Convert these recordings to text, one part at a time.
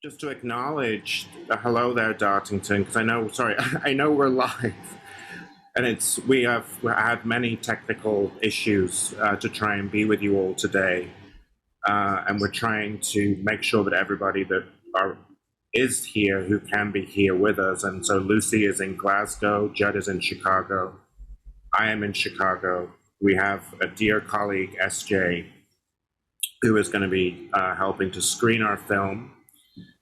Just to acknowledge, hello there, Dartington, because I know, sorry, I know we're live, and we had many technical issues to try and be with you all today, and we're trying to make sure that everybody that is here who can be here with us. And so Lucy is in Glasgow, Judd is in Chicago, I am in Chicago. We have a dear colleague, SJ, who is going to be helping to screen our film.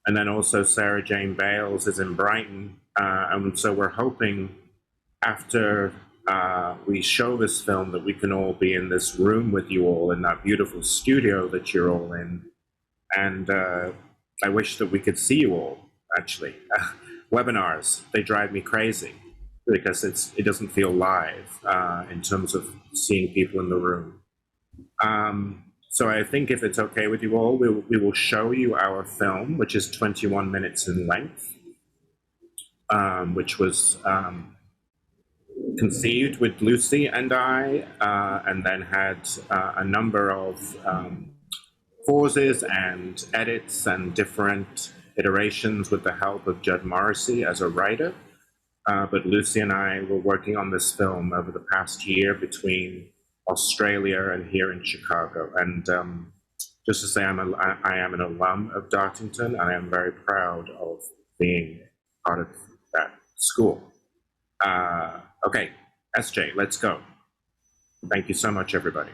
And then also Sarah Jane Bales is in Brighton. And so we're hoping after we show this film that we can all be in this room with you all in that beautiful studio that you're all in. And I wish that we could see you all, actually. Webinars, they drive me crazy because it doesn't feel live in terms of seeing people in the room. So I think if it's okay with you all, we will show you our film, which is 21 minutes in length, which was conceived with Lucy and I, and then had a number of pauses and edits and different iterations with the help of Judd Morrisey as a writer. But Lucy and I were working on this film over the past year between Australia and here in Chicago. And just to say, I am an alum of Dartington, and I am very proud of being part of that school. Okay, SJ, let's go. Thank you so much, everybody.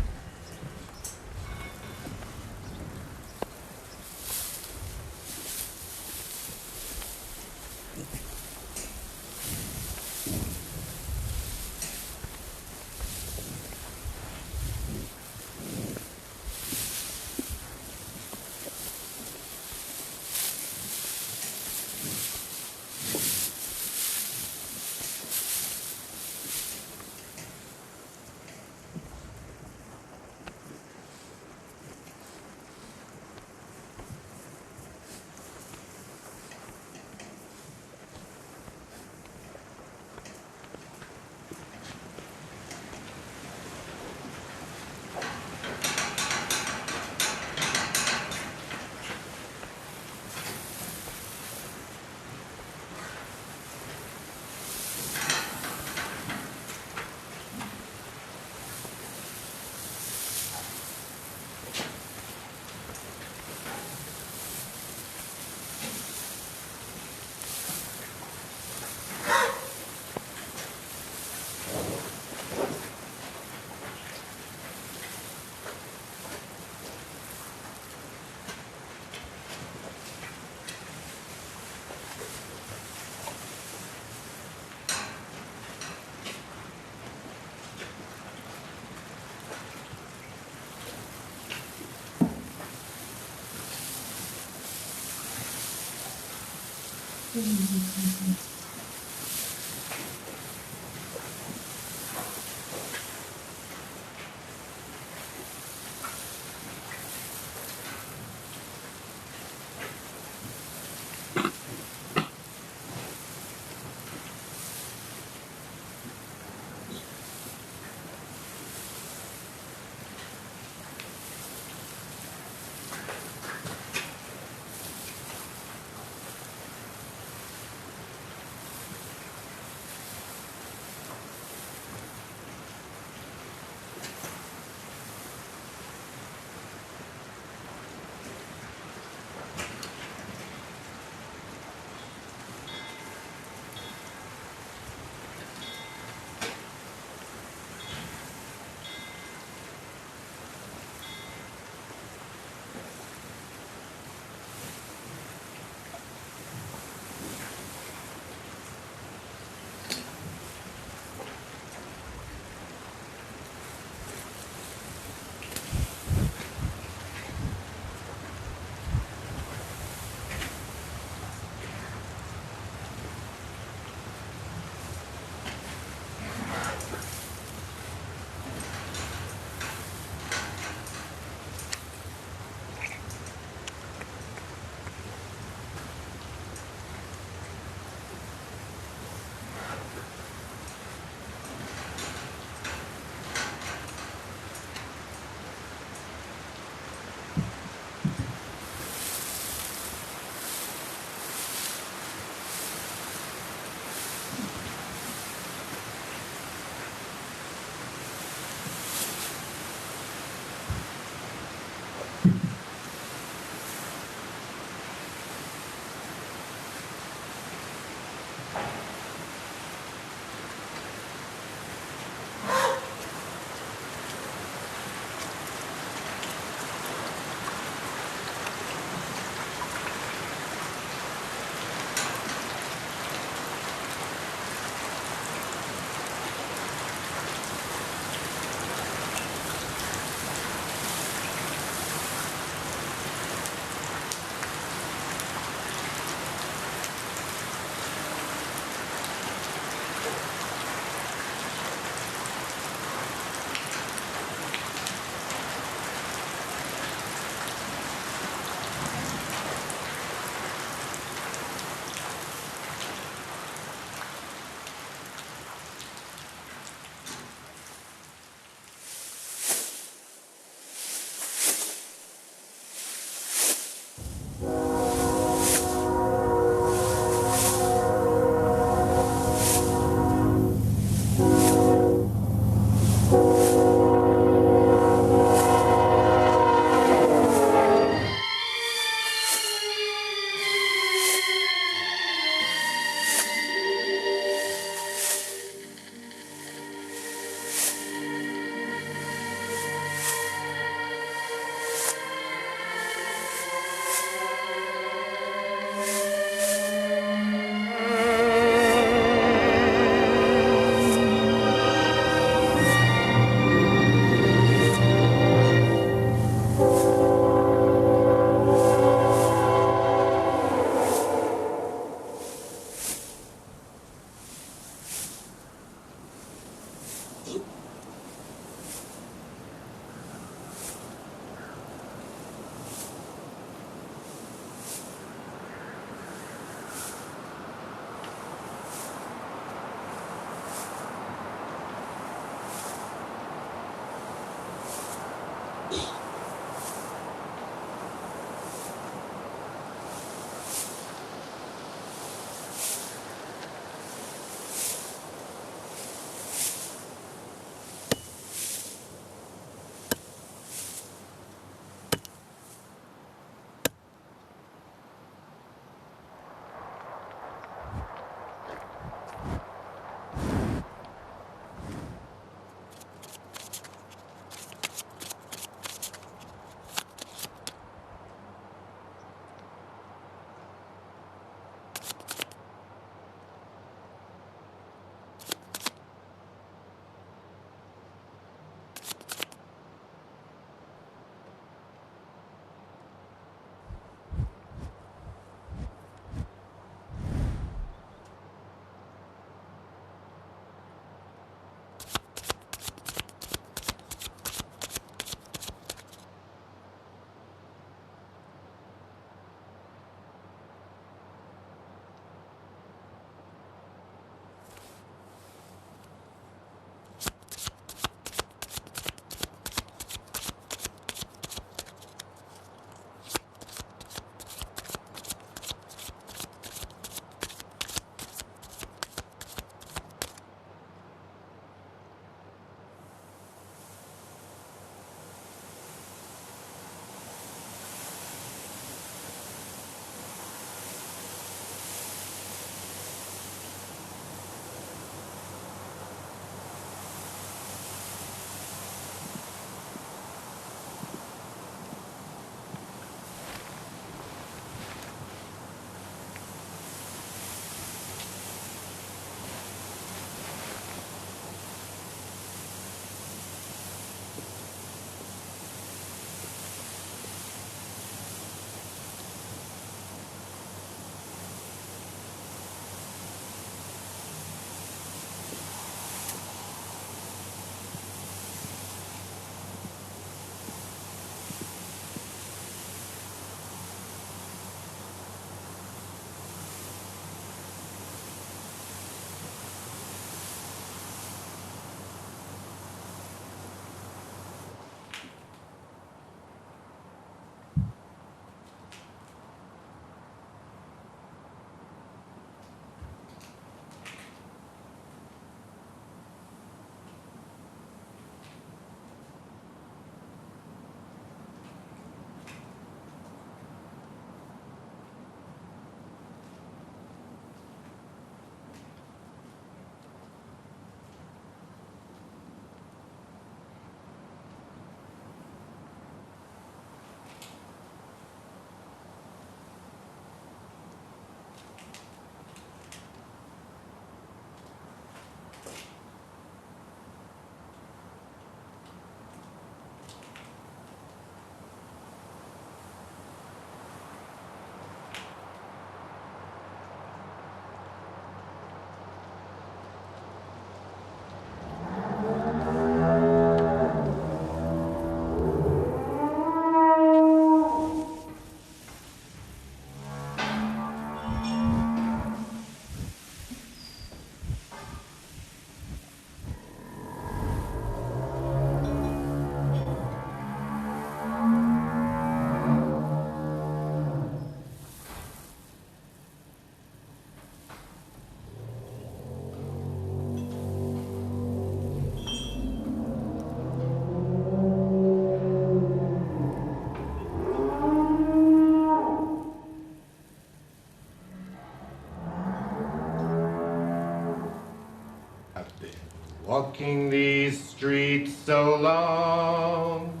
Walking these streets so long,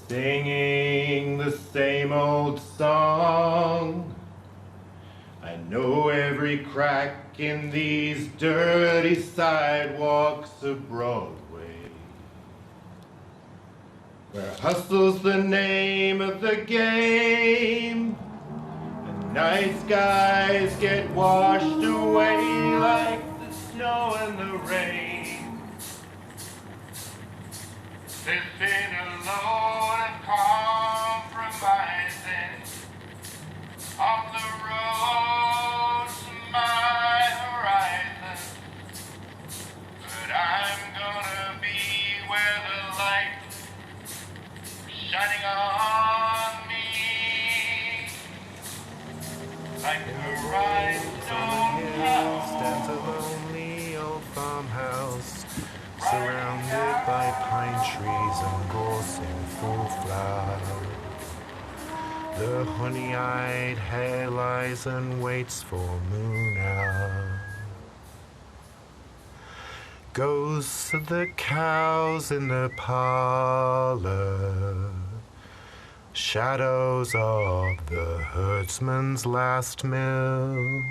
singing the same old song. I know every crack in these dirty sidewalks of Broadway, where hustle's the name of the game, and nice guys get washed away like the snow and the rain. There's been a load of compromising off the road to my horizon, but I'm gonna be where the light days and gorse in full flower. The honey-eyed hare lies and waits for moon hour. Ghosts of the cows in the parlor, shadows of the herdsman's last milk.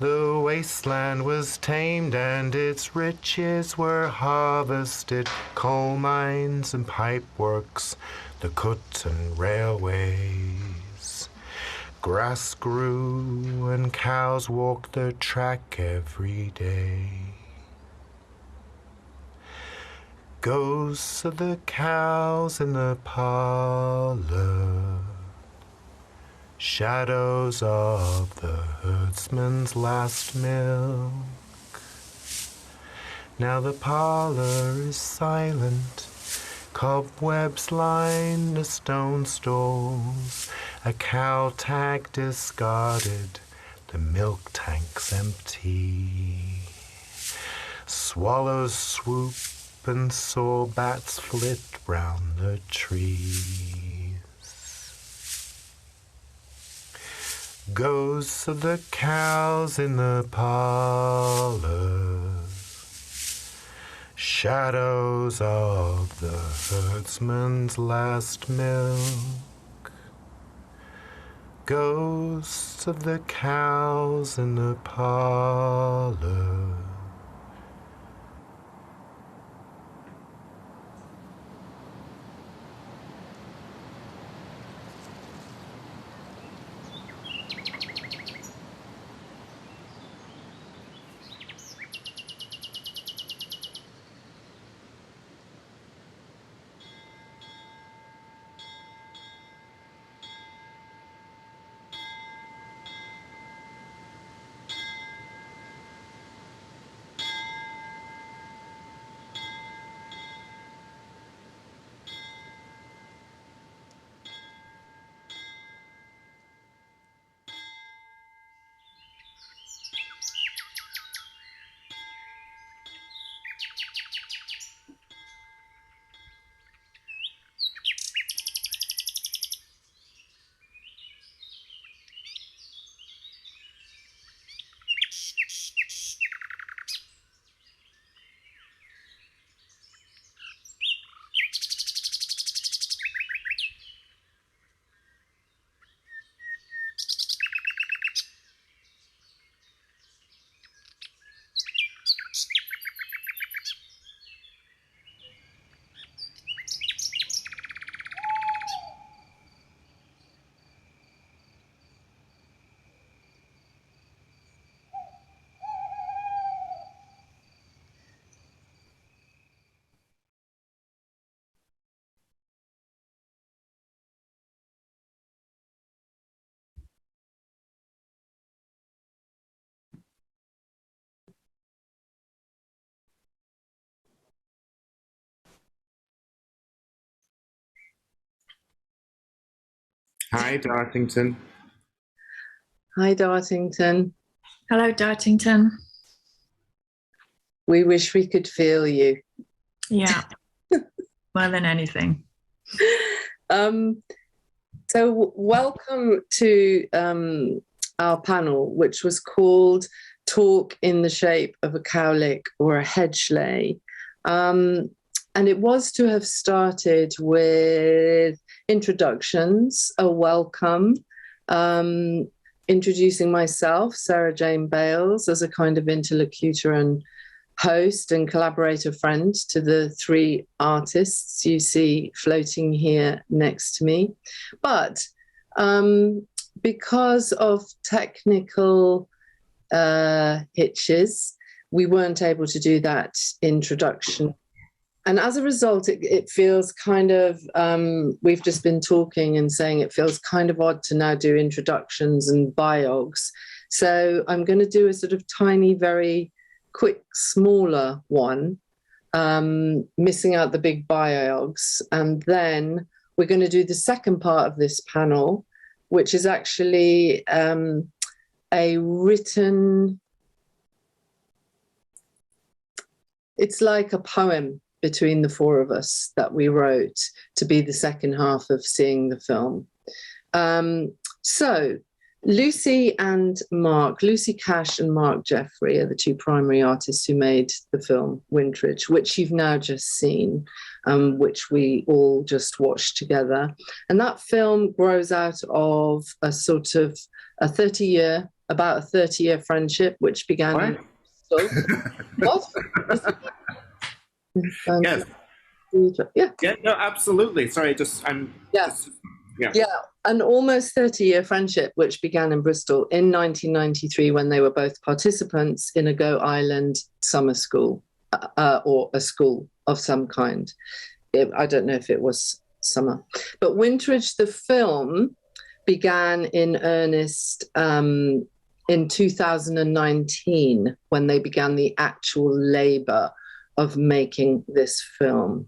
The wasteland was tamed and its riches were harvested, coal mines and pipe works, the Kutton railways. Grass grew and cows walked the track every day. Ghosts of the cows in the parlor, shadows of the herdsman's last milk. Now the parlor is silent, cobwebs line the stone stalls, a cow tag discarded, the milk tank's empty. Swallows swoop and saw bats flit round the trees. Ghosts of the cows in the parlor, shadows of the herdsman's last milk. Ghosts of the cows in the parlor. Hi, Dartington. Hi, Dartington. Hello, Dartington. We wish we could feel you. Yeah, more than anything. So welcome to our panel, which was called Talk in the Shape of a Cowlick or a Hedge Lay. And it was to have started with introductions, a welcome, introducing myself, Sarah Jane Bales, as a kind of interlocutor and host and collaborator friend to the three artists you see floating here next to me. But because of technical hitches, we weren't able to do that introduction. And as a result, it feels kind of, we've just been talking and saying it feels kind of odd to now do introductions and biogs. So I'm going to do a sort of tiny, very quick, smaller one, missing out the big biogs. And then we're going to do the second part of this panel, which is actually a written, it's like a poem, between the four of us that we wrote to be the second half of seeing the film. So Lucy and Mark, Lucy Cash and Mark Jeffery are the two primary artists who made the film Wintridge, which you've now just seen, which we all just watched together. And that film grows out of a sort of about a 30-year friendship, which began What? Yes. Yeah, no, absolutely. Sorry, Yeah, an almost 30-year friendship, which began in Bristol in 1993 when they were both participants in a Go Island summer school, or a school of some kind. I don't know if it was summer. But Wintridge, the film, began in earnest in 2019 when they began the actual labor of making this film.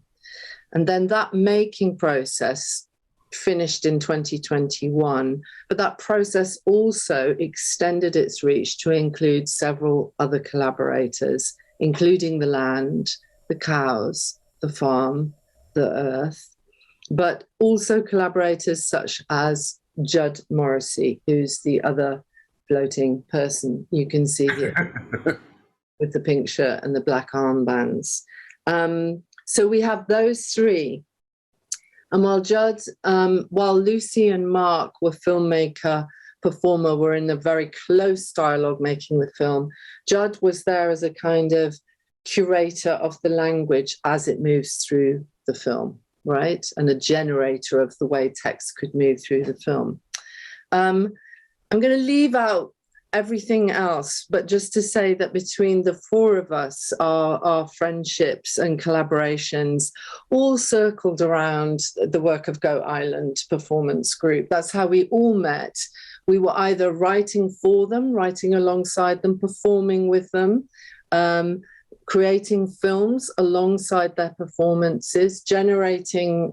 And then that making process finished in 2021, but that process also extended its reach to include several other collaborators, including the land, the cows, the farm, the earth, but also collaborators such as Judd Morrisey, who's the other floating person you can see here with the pink shirt and the black armbands. So we have those three. And while Lucy and Mark were filmmaker, performer, were in a very close dialogue making the film, Judd was there as a kind of curator of the language as it moves through the film, right? And a generator of the way text could move through the film. I'm going to leave out everything else, but just to say that between the four of us, our friendships and collaborations all circled around the work of Go Island Performance Group. That's how we all met. We were either writing for them, writing alongside them, performing with them, creating films alongside their performances, generating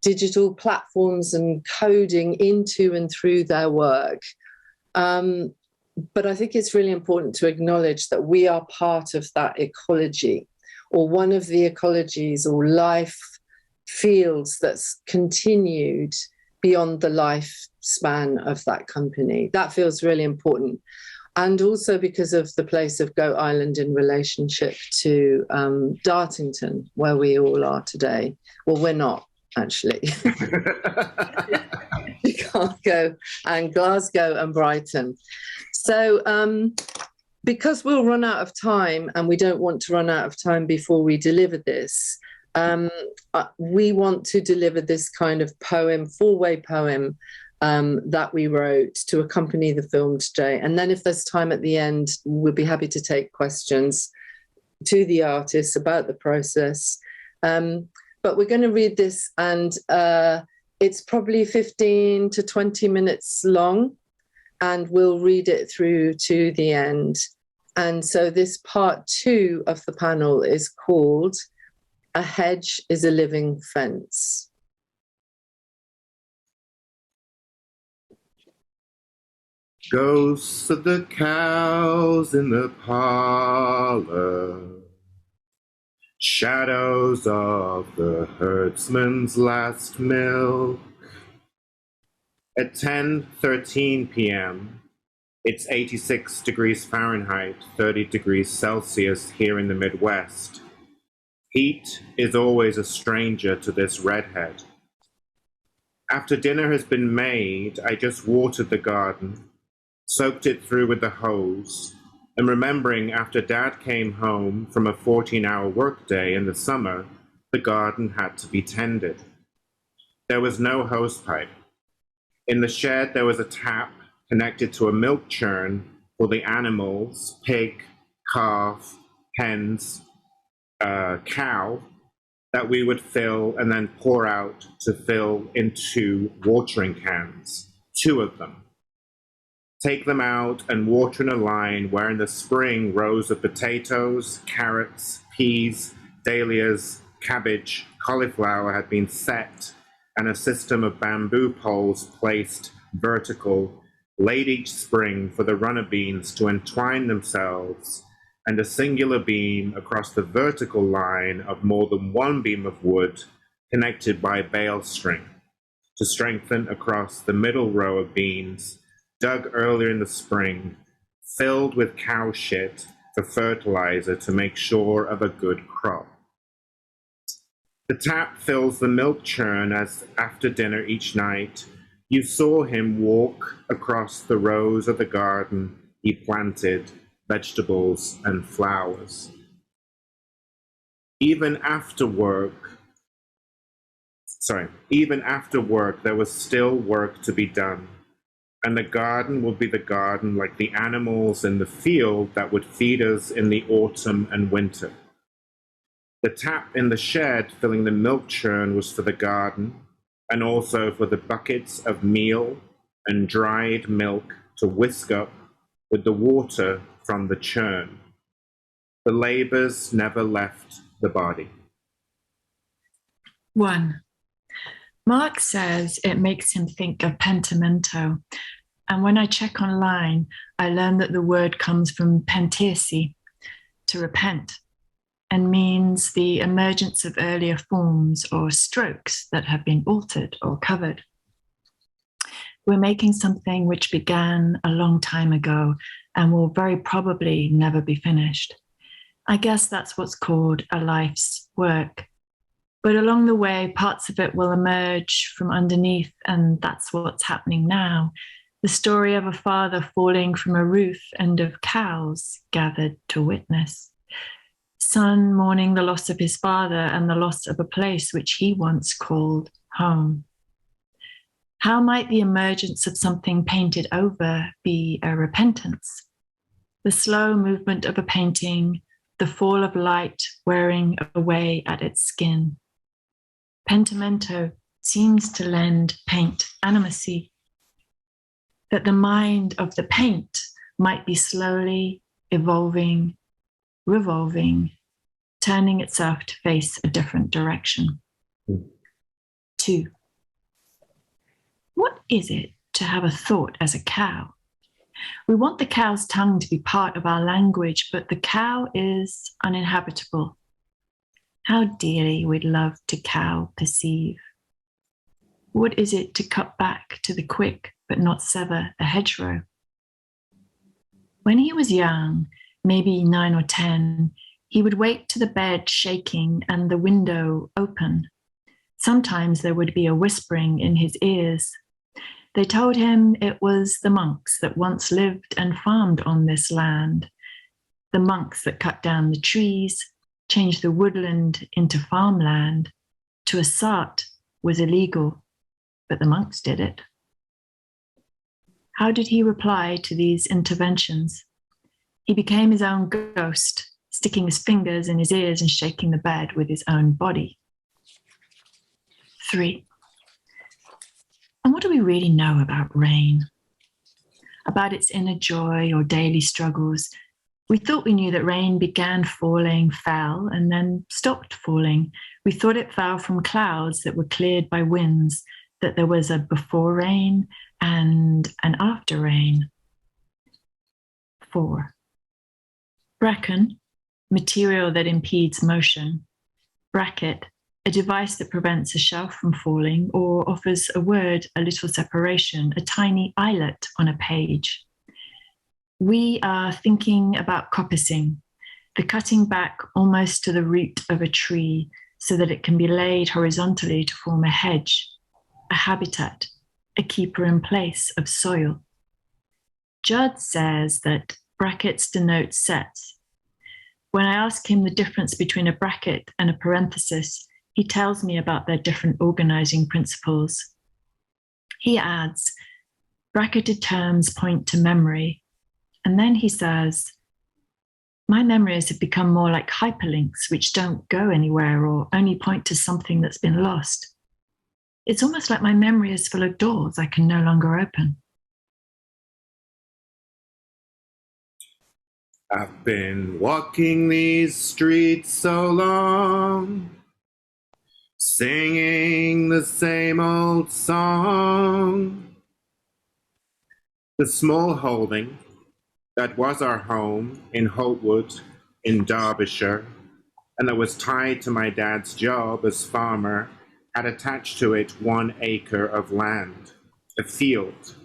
digital platforms and coding into and through their work. But I think it's really important to acknowledge that we are part of that ecology, or one of the ecologies or life fields that's continued beyond the lifespan of that company. That feels really important. And also because of the place of Go Island in relationship to Dartington, where we all are today. Well, we're not, actually. You can't go, and Glasgow and Brighton. So because we'll run out of time, and we don't want to run out of time before we deliver this, we want to deliver this kind of poem, four-way poem, that we wrote to accompany the film today. And then if there's time at the end, we'll be happy to take questions to the artists about the process. But we're going to read this, and it's probably 15 to 20 minutes long, and we'll read it through to the end. And so this part 2 of the panel is called A Hedge is a Living Fence. Ghosts of the cows in the parlor, shadows of the herdsman's last milk. At 10:13 p.m., it's 86 degrees Fahrenheit, 30 degrees Celsius here in the Midwest. Heat is always a stranger to this redhead. After dinner has been made, I just watered the garden, soaked it through with the hose, and remembering after Dad came home from a 14-hour workday in the summer, the garden had to be tended. There was no hose pipe. In the shed, there was a tap connected to a milk churn for the animals, pig, calf, hens, cow, that we would fill and then pour out to fill into watering cans, 2 of them. Take them out and water in a line where in the spring rows of potatoes, carrots, peas, dahlias, cabbage, cauliflower had been set, and a system of bamboo poles placed vertical, laid each spring for the runner beans to entwine themselves and a singular beam across the vertical line of more than one beam of wood connected by a bale string to strengthen across the middle row of beams dug earlier in the spring, filled with cow shit for fertilizer to make sure of a good crop. The tap fills the milk churn as after dinner each night, you saw him walk across the rows of the garden he planted, vegetables and flowers. Even after work, there was still work to be done. And the garden would be the garden like the animals in the field that would feed us in the autumn and winter. The tap in the shed filling the milk churn was for the garden, and also for the buckets of meal and dried milk to whisk up with the water from the churn. The labors never left the body. 1. Mark says it makes him think of pentimento. And when I check online, I learn that the word comes from pentesi, to repent, and means the emergence of earlier forms or strokes that have been altered or covered. We're making something which began a long time ago and will very probably never be finished. I guess that's what's called a life's work. But along the way, parts of it will emerge from underneath, and that's what's happening now. The story of a father falling from a roof and of cows gathered to witness. Son mourning the loss of his father and the loss of a place which he once called home. How might the emergence of something painted over be a repentance? The slow movement of a painting, the fall of light wearing away at its skin. Pentimento seems to lend paint animacy, that the mind of the paint might be slowly evolving, revolving, turning itself to face a different direction. 2. What is it to have a thought as a cow? We want the cow's tongue to be part of our language, but the cow is uninhabitable. How dearly we'd love to cow perceive. What is it to cut back to the quick but not sever the hedgerow? When he was young, maybe 9 or 10, he would wake to the bed shaking and the window open. Sometimes there would be a whispering in his ears. They told him it was the monks that once lived and farmed on this land, the monks that cut down the trees, changed the woodland into farmland. To assert was illegal, but the monks did it. How did he reply to these interventions? He became his own ghost, sticking his fingers in his ears and shaking the bed with his own body. 3. And what do we really know about rain? About its inner joy or daily struggles? We thought we knew that rain began falling, fell, and then stopped falling. We thought it fell from clouds that were cleared by winds, that there was a before rain and an after rain. 4. Bracken, material that impedes motion. Bracket, a device that prevents a shelf from falling or offers a word a little separation, a tiny eyelet on a page. We are thinking about coppicing, the cutting back almost to the root of a tree so that it can be laid horizontally to form a hedge, a habitat, a keeper in place of soil. Judd says that brackets denote sets. When I ask him the difference between a bracket and a parenthesis, he tells me about their different organizing principles. He adds, bracketed terms point to memory. And then he says, my memories have become more like hyperlinks, which don't go anywhere or only point to something that's been lost. It's almost like my memory is full of doors I can no longer open. I've been walking these streets so long, singing the same old song. The small holding that was our home in Holtwood in Derbyshire, and that was tied to my dad's job as farmer, had attached to it 1 acre of land, a field.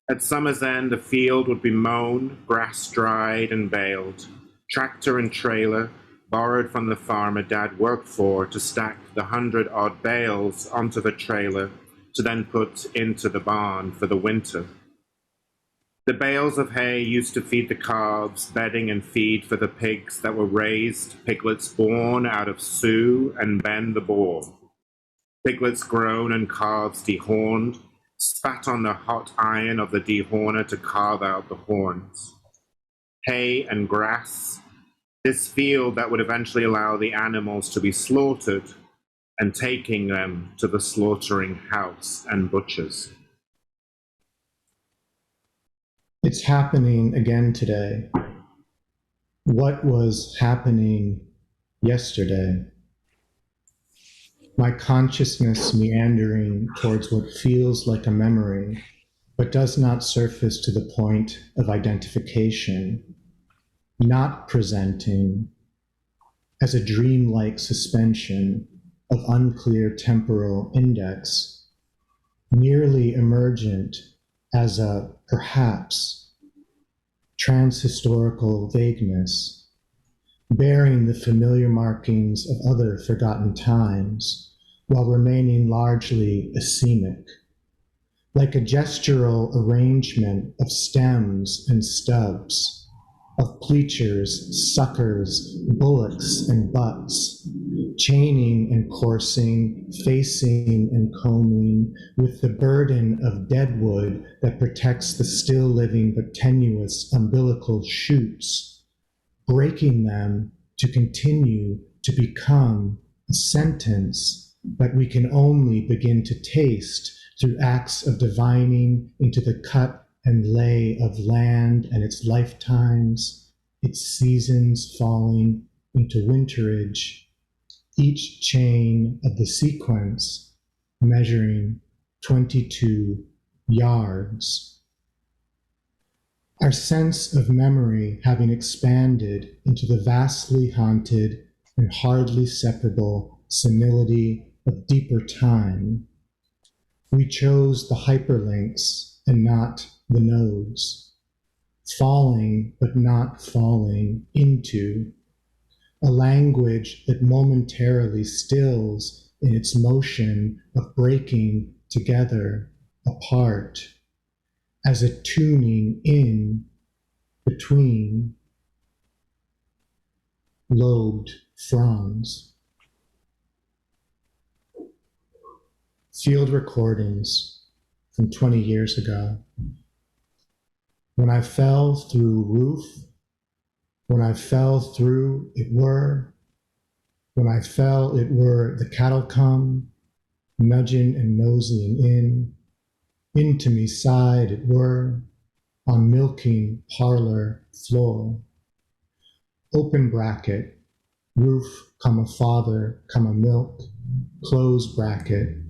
At summer's end, the field would be mown, grass dried and baled. Tractor and trailer, borrowed from the farmer Dad worked for to stack the 100-odd bales onto the trailer to then put into the barn for the winter. The bales of hay used to feed the calves, bedding and feed for the pigs that were raised, piglets born out of Sue and Ben the boar. Piglets grown and calves dehorned, spat on the hot iron of the dehorner to carve out the horns. Hay and grass, this field that would eventually allow the animals to be slaughtered and taking them to the slaughtering house and butchers. It's happening again today. What was happening yesterday? My consciousness meandering towards what feels like a memory, but does not surface to the point of identification, not presenting as a dreamlike suspension of unclear temporal index, merely emergent as a perhaps transhistorical vagueness, bearing the familiar markings of other forgotten times, while remaining largely asemic, like a gestural arrangement of stems and stubs, of pleachers, suckers, bullocks, and butts, chaining and coursing, facing and combing, with the burden of deadwood that protects the still living but tenuous umbilical shoots, breaking them to continue to become a sentence that we can only begin to taste through acts of divining into the cut and lay of land and its lifetimes, its seasons falling into winterage, each chain of the sequence measuring 22 yards. Our sense of memory having expanded into the vastly haunted and hardly separable senility of deeper time, we chose the hyperlinks and not the nodes, falling but not falling into a language that momentarily stills in its motion of breaking together apart as a tuning in between lobed fronds. Field recordings from 20 years ago. When I fell through roof, when I fell through it were, when I fell it were the cattle come, nudging and nosing into me side it were, on milking parlor floor. Open bracket, roof, comma father, comma milk, close bracket.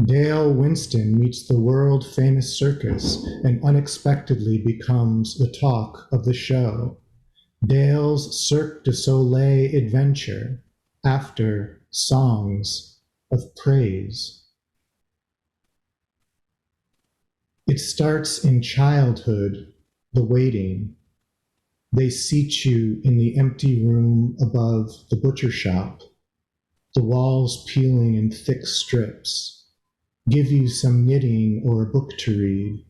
Dale Winston meets the world-famous circus and unexpectedly becomes the talk of the show. Dale's Cirque du Soleil adventure after songs of praise. It starts in childhood, the waiting. They seat you in the empty room above the butcher shop, the walls peeling in thick strips, give you some knitting or a book to read.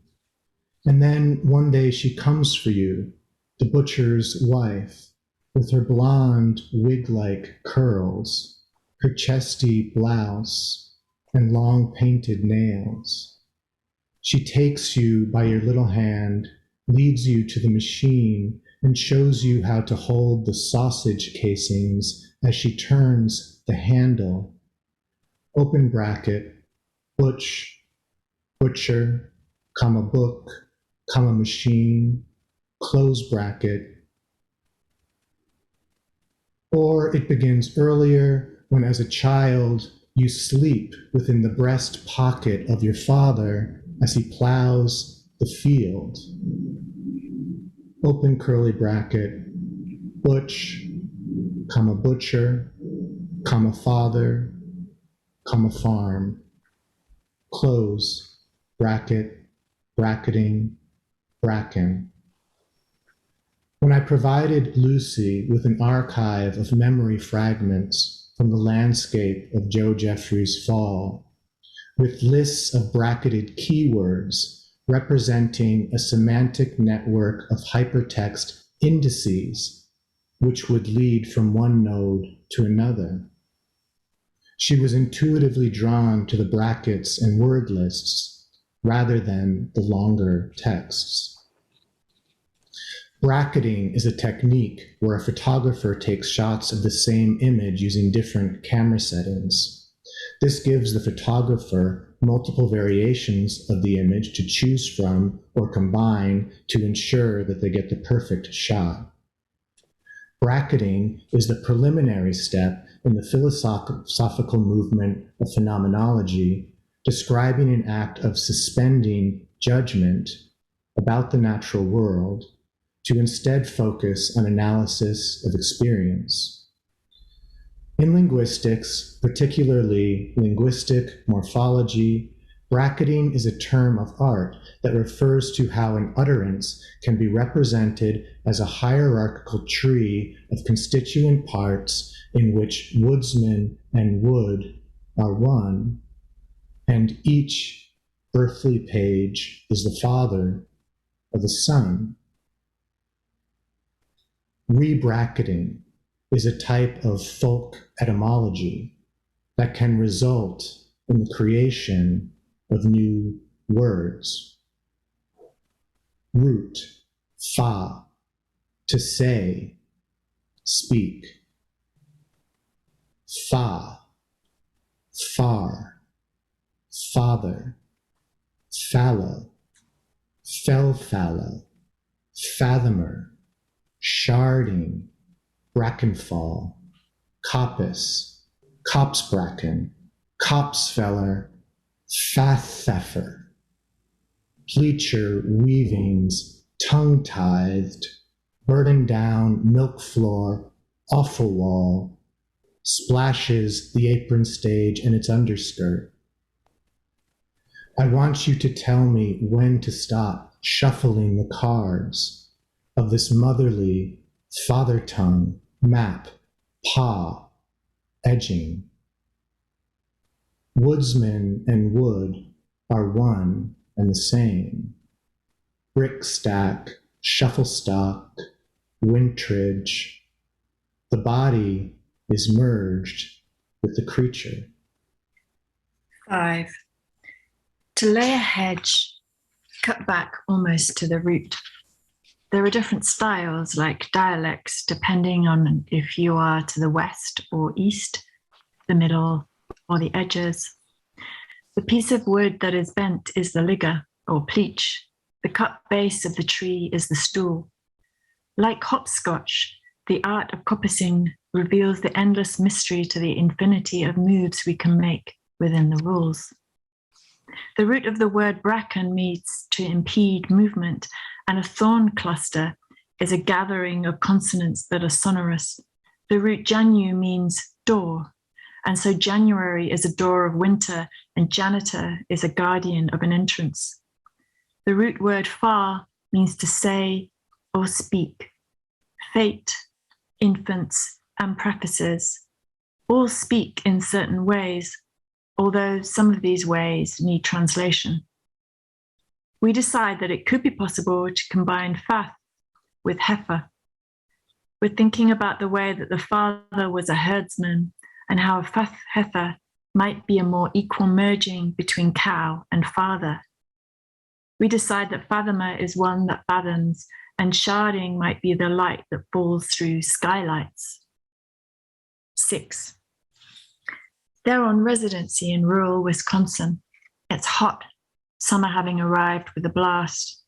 And then one day she comes for you, the butcher's wife, with her blonde wig-like curls, her chesty blouse, and long painted nails. She takes you by your little hand, leads you to the machine, and shows you how to hold the sausage casings as she turns the handle. Open bracket, butch, butcher, comma book, comma machine, close bracket. Or it begins earlier when as a child you sleep within the breast pocket of your father as he plows the field. Open curly bracket, Butch, comma butcher, comma father, comma farm. Close, bracket, bracketing, bracken. When I provided Lucy with an archive of memory fragments from the landscape of Joe Jeffrey's fall, with lists of bracketed keywords representing a semantic network of hypertext indices, which would lead from one node to another, she was intuitively drawn to the brackets and word lists rather than the longer texts. Bracketing is a technique where a photographer takes shots of the same image using different camera settings. This gives the photographer multiple variations of the image to choose from or combine to ensure that they get the perfect shot. Bracketing is the preliminary step in the philosophical movement of phenomenology, describing an act of suspending judgment about the natural world to instead focus on analysis of experience. In linguistics, particularly linguistic morphology, bracketing is a term of art that refers to how an utterance can be represented as a hierarchical tree of constituent parts in which woodsman and wood are one, and each earthly page is the father of the son. Rebracketing is a type of folk etymology that can result in the creation of new words. Root, fa, to say, speak. Fa, far, father, fallow, fell fallow, fathomer, sharding, brackenfall, coppice, copsebracken, copsefeller, fatheffer, pleacher weavings, tongue-tithed, burden down milk floor, offal wall, splashes the apron stage and its underskirt. I want you to tell me when to stop shuffling the cards of this motherly father tongue, map, paw, edging. Woodsman and wood are one and the same. Brick stack, shuffle stock, wintridge. The body is merged with the creature. 5. To lay a hedge, cut back almost to the root. There are different styles, like dialects, depending on if you are to the west or east, the middle, or the edges. The piece of wood that is bent is the ligger, or pleach. The cut base of the tree is the stool. Like hopscotch, the art of coppicing reveals the endless mystery to the infinity of moves we can make within the rules. The root of the word bracken means to impede movement, and a thorn cluster is a gathering of consonants that are sonorous. The root janu means door, and so January is a door of winter, and janitor is a guardian of an entrance. The root word far means to say or speak. Fate, infants, and prefaces all speak in certain ways, although some of these ways need translation. We decide that it could be possible to combine fath with heifer. We're thinking about the way that the father was a herdsman and how a fath heifer might be a more equal merging between cow and father. We decide that fathomer is one that fathoms, and sharding might be the light that falls through skylights. 6. They're on residency in rural Wisconsin. It's hot, summer having arrived with a blast.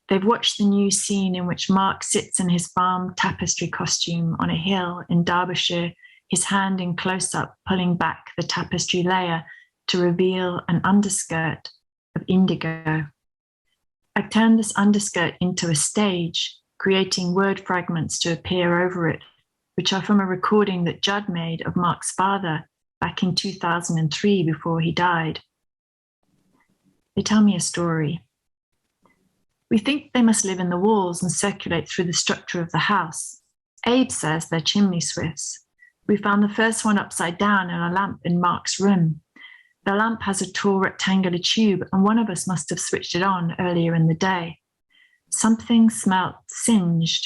They've watched the new scene in which Mark sits in his farm tapestry costume on a hill in Derbyshire, his hand in close-up pulling back the tapestry layer to reveal an underskirt of indigo. I've turned this underskirt into a stage, creating word fragments to appear over it, which are from a recording that Judd made of Mark's father back in 2003 before he died. They tell me a story. We think they must live in the walls and circulate through the structure of the house. Abe says they're chimney swifts. We found the first one upside down in a lamp in Mark's room. The lamp has a tall rectangular tube, and one of us must have switched it on earlier in the day. Something smelt singed,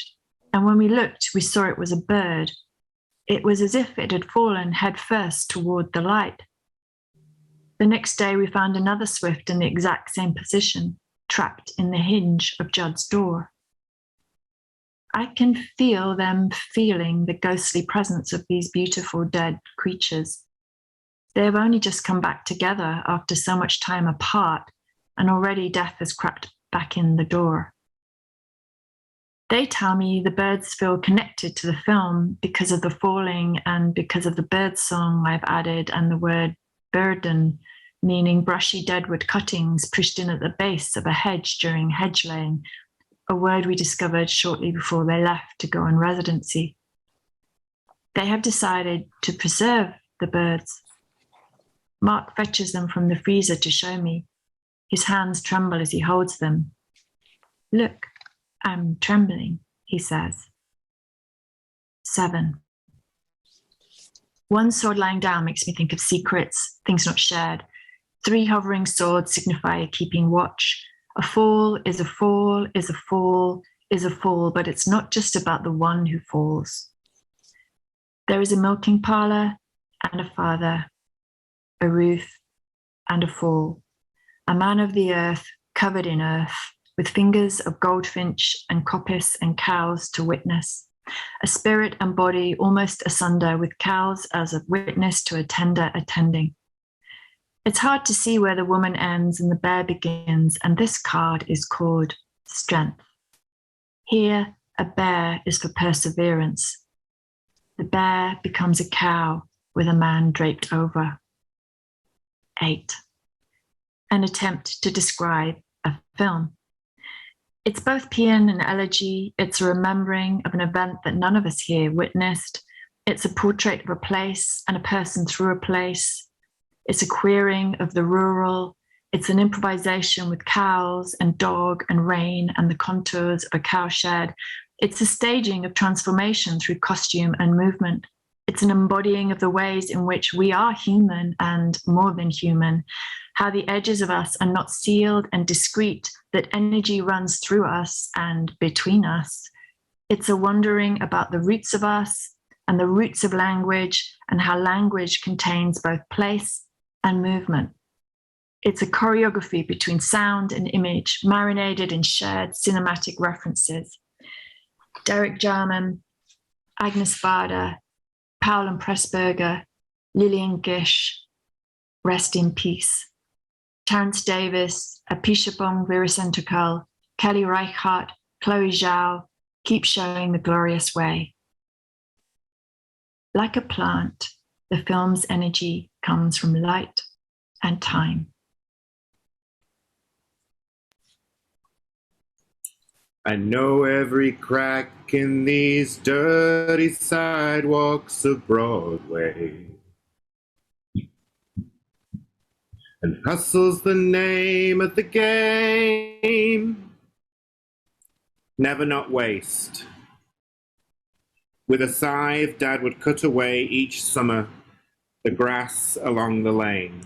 and when we looked, we saw it was a bird. It was as if it had fallen head first toward the light. The next day, we found another swift in the exact same position, trapped in the hinge of Judd's door. I can feel them feeling the ghostly presence of these beautiful dead creatures. They have only just come back together after so much time apart, and already death has crept back in the door. They tell me the birds feel connected to the film because of the falling and because of the bird song I've added and the word burden, meaning brushy deadwood cuttings pushed in at the base of a hedge during hedge laying, a word we discovered shortly before they left to go on residency. They have decided to preserve the birds. Mark fetches them from the freezer to show me. His hands tremble as he holds them. Look, I'm trembling, he says. 7. One sword lying down makes me think of secrets, things not shared. 3 hovering swords signify keeping watch. A fall is a fall is a fall is a fall, but it's not just about the one who falls. There is a milking parlor and a father, a roof and a fall, a man of the earth covered in earth, with fingers of goldfinch and coppice and cows to witness, a spirit and body almost asunder, with cows as a witness to a tender attending. It's hard to see where the woman ends and the bear begins, and this card is called strength. Here, a bear is for perseverance. The bear becomes a cow with a man draped over. 8. An attempt to describe a film. It's both paean and elegy. It's a remembering of an event that none of us here witnessed. It's a portrait of a place and a person through a place. It's a queering of the rural. It's an improvisation with cows and dog and rain and the contours of a cowshed. It's a staging of transformation through costume and movement. It's an embodying of the ways in which we are human and more than human, how the edges of us are not sealed and discrete, that energy runs through us and between us. It's a wondering about the roots of us and the roots of language and how language contains both place and movement. It's a choreography between sound and image, marinated in shared cinematic references. Derek Jarman, Agnes Varda, Paul and Pressburger, Lillian Gish, rest in peace. Terence Davis, Apishapong Viracentikal, Kelly Reichardt, Chloe Zhao, keep showing the glorious way. Like a plant, the film's energy comes from light and time. I know every crack in these dirty sidewalks of Broadway. And hustle's the name of the game. Never not waste. With a scythe, Dad would cut away each summer the grass along the lane.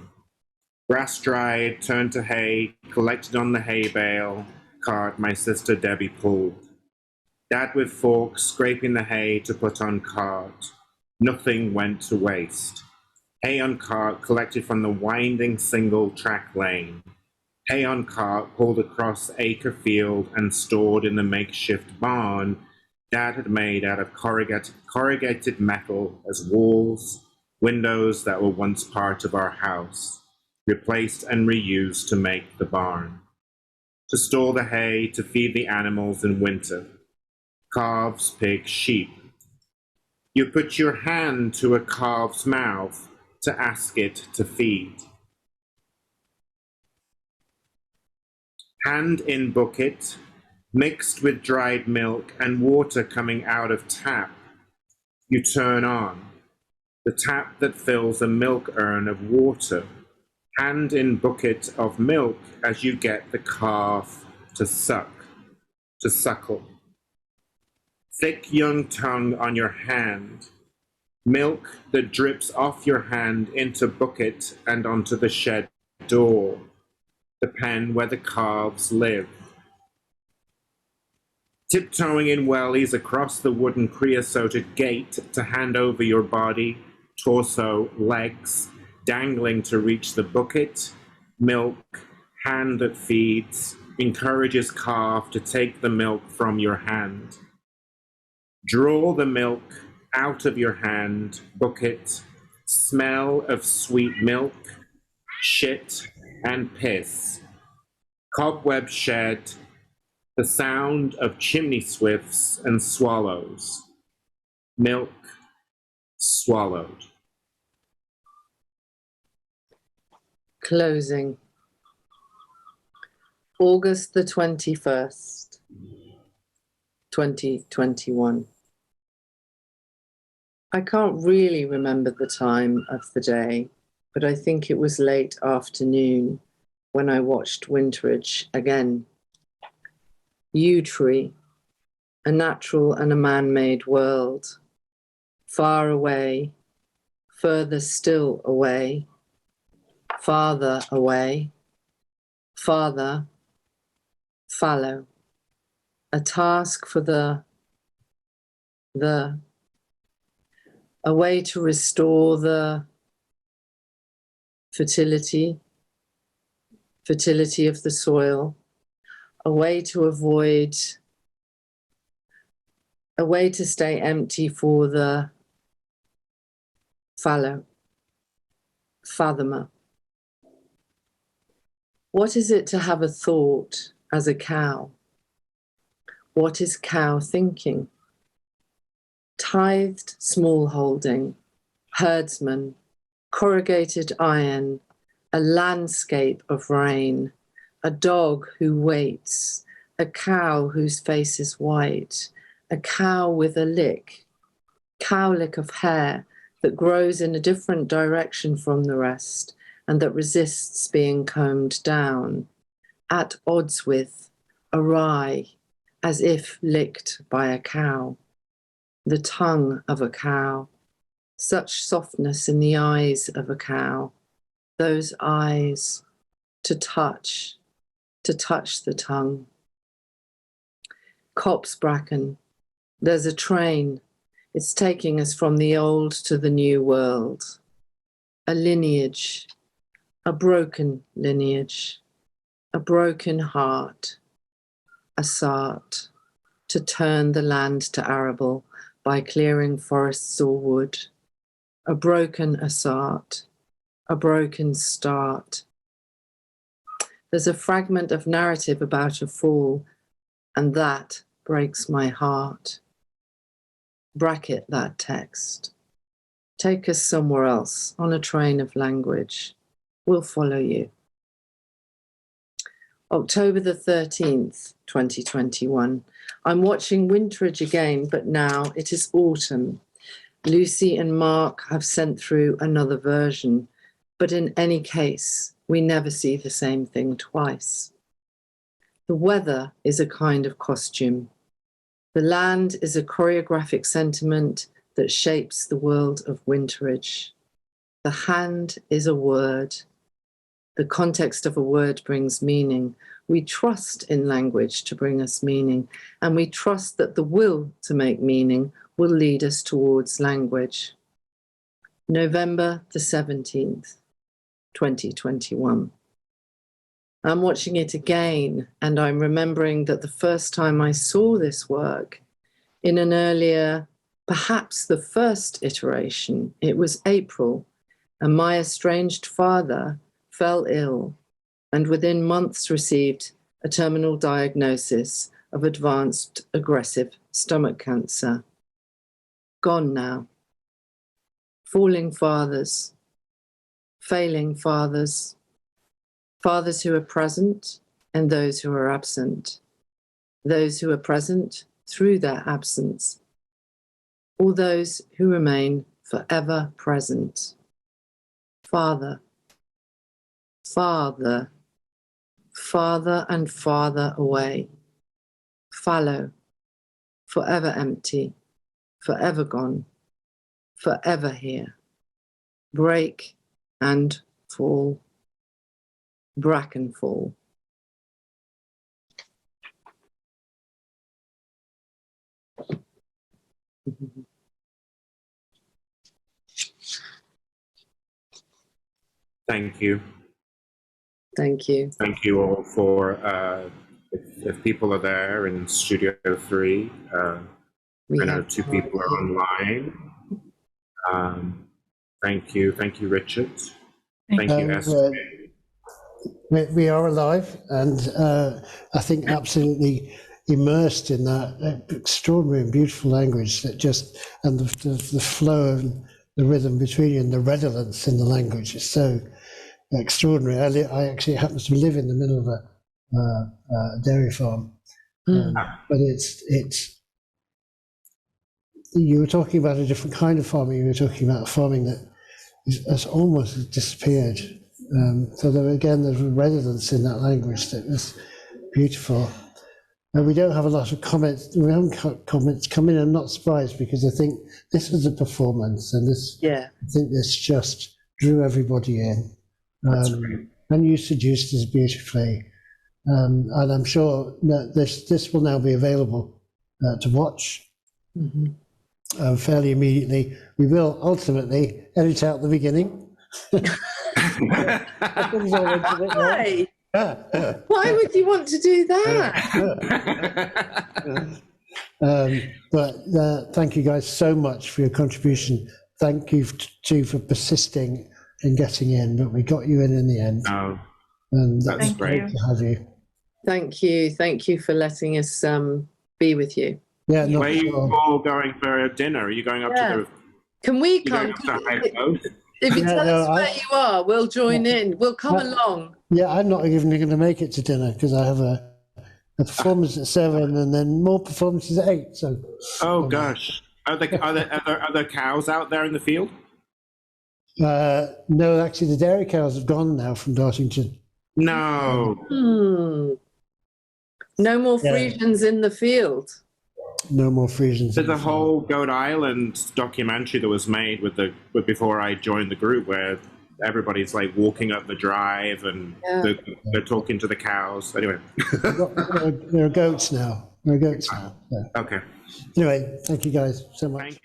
Grass dried, turned to hay, collected on the hay bale cart my sister Debbie pulled. Dad with forks scraping the hay to put on cart. Nothing went to waste. Hay on cart collected from the winding single-track lane. Hay on cart hauled across acre field and stored in the makeshift barn Dad had made out of corrugated metal as walls, windows that were once part of our house, replaced and reused to make the barn. To store the hay to feed the animals in winter, calves, pigs, sheep. You put your hand to a calf's mouth to ask it to feed. Hand in bucket, mixed with dried milk and water coming out of tap. You turn on the tap that fills a milk urn of water, hand in bucket of milk as you get the calf to suckle. Thick young tongue on your hand, milk that drips off your hand into bucket and onto the shed door, the pen where the calves live. Tiptoeing in wellies across the wooden creosoted gate to hand over your body, torso, legs, dangling to reach the bucket, milk, hand that feeds, encourages calf to take the milk from your hand. Draw the milk out of your hand, bucket, smell of sweet milk, shit and piss, cobweb shed, the sound of chimney swifts and swallows, milk swallowed. Closing. August the 21st, 2021. I can't really remember the time of the day, but I think it was late afternoon when I watched Winterage again. Yew tree, a natural and a man-made world, far away, further still away, farther away, farther, fallow, a task for a way to restore the fertility of the soil, a way to avoid, a way to stay empty for the fallow, fathomer. What is it to have a thought as a cow? What is cow thinking? Tithed smallholding, herdsman, corrugated iron, a landscape of rain, a dog who waits, a cow whose face is white, a cow with a cowlick of hair that grows in a different direction from the rest and that resists being combed down, at odds with, awry, as if licked by a cow. The tongue of a cow, such softness in the eyes of a cow, those eyes, to touch the tongue. Copse bracken, there's a train, it's taking us from the old to the new world. A lineage, a broken lineage, a broken heart, a sart, to turn the land to arable by clearing forests or wood, a broken assart, a broken start. There's a fragment of narrative about a fall, and that breaks my heart. Bracket that text. Take us somewhere else on a train of language. We'll follow you. October the 13th, 2021. I'm watching Winterage again, but now it is autumn. Lucy and Mark have sent through another version, but in any case, we never see the same thing twice. The weather is a kind of costume. The land is a choreographic sentiment that shapes the world of Winterage. The hand is a word. The context of a word brings meaning. We trust in language to bring us meaning, and we trust that the will to make meaning will lead us towards language. November the 17th, 2021. I'm watching it again, and I'm remembering that the first time I saw this work in an earlier, perhaps the first iteration, it was April, and my estranged father fell ill and within months received a terminal diagnosis of advanced aggressive stomach cancer. Gone now. Falling fathers, failing fathers, fathers who are present and those who are absent. those who are present through their absence, all those who remain forever present. Father, Father, farther and farther away, fallow, forever empty, forever gone, forever here. Break and fall, bracken fall. Thank you. Thank you. Thank you all for, if people are there in Studio 3, I know 2 people are online. Thank you. Thank you, Richard. Thank you, Esther. We are alive, and I think absolutely immersed in that extraordinary and beautiful language that just, and the flow and the rhythm between you and the redolence in the language is so extraordinary. I actually happen to live in the middle of a dairy farm, but it's you were talking about a different kind of farming. You were talking about farming that has almost disappeared. So there's a resonance in that language that was beautiful. And we don't have a lot of comments. We haven't got comments come in. I'm not surprised because I think this was a performance, and I think this just drew everybody in. And you seduced us beautifully. And I'm sure that this will now be available to watch fairly immediately. We will ultimately edit out the beginning. Why? Why would you want to do that? But thank you guys so much for your contribution. Thank you too for persisting in getting in, but we got you in the end. Oh, and that's great to have you. Thank you. Thank you for letting us be with you. Yeah. Where are you all going for dinner? Are you going up to the... Can we come? If you tell us where you are, we'll join in. We'll come along. Yeah, I'm not even going to make it to dinner because I have a performance at 7 and then more performances at 8. So. Oh gosh, are there cows out there in the field? No, actually, the dairy cows have gone now from Dartington. No. No more Frisians in the field. No more Frisians. There's a whole Goat Island documentary that was made before I joined the group, where everybody's like walking up the drive and they're talking to the cows. Anyway, there are goats now. There are goats now. So. Okay. Anyway, thank you guys so much.